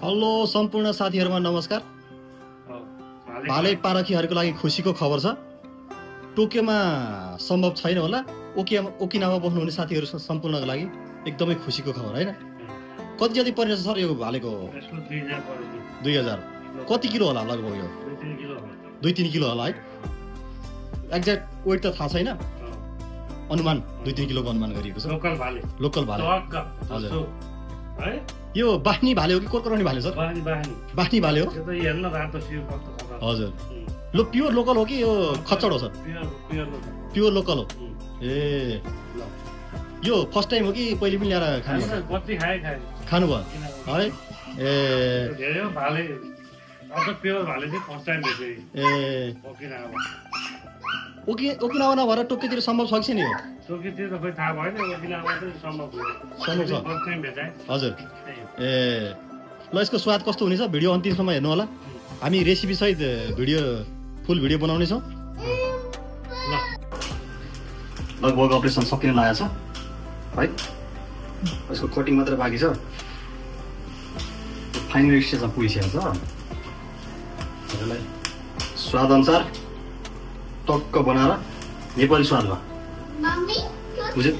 Hello सम्पूर्ण साथीहरुमा नमस्कार। भाले पारखीहरुको लागि खुशीको खबर छ। टोकियोमा सम्भव छैन होला, ओकिनावा बस्नुहुने साथीहरु सम्पूर्णको लागि एकदमै खुशीको खबर हैन। कति जति पर्ने छ सर यो भालेको? यसको 2000 पर्यो। 2000 कति किलो होला लगभग यो? 2-3 किलो होला। 2-3 किलो होला है। एक्ज्याक्ट वेट त थाहा छैन, अनुमान 2-3 किलोको अनुमान गरिएको छ। लोकल भाले हजुर है। यो बाहनी भाले हो कि कोरकोरनी भाले सर? बाहनी भाले हो। त्यो त हेर्न रातो सियो कस्तो छ। हजुर लो प्योर लोकल हो कि यो खच्चड हो सर? प्योर लोकल हो। ए यो फर्स्ट टाइम हो कि पहिले पनि ल्याएर खानु? कति खाए खानु भयो है। ए धेरै भाले अझ प्योर भाले चाहिँ फर्स्ट टाइम भेटे। ए ओकिनावा नभएर टोकियोतिर सम्भव छ कि छैन यो? टोकियोतिर त खोइ थाहा भएन, ओकिनावा चाहिँ सम्भव छ। फर्स्ट टाइम भेटाए। हजुर ए ल यसको स्वाद कस्तो हुनेछ भिडियो अन्तिमसम्म हेर्नु होला। हामी रेसिपी सहित फुल भिडियो बनाउने छौँ। लगभग अपरेसन सकिन लागेको छ है। यसको कटिङ मात्र बाँकी छ। फाइनल स्टेजमा पुगिसकेको छ। यसलाई स्वाद अनुसार टक्क बनाएर नेपाली स्वादमा बुझ्यो।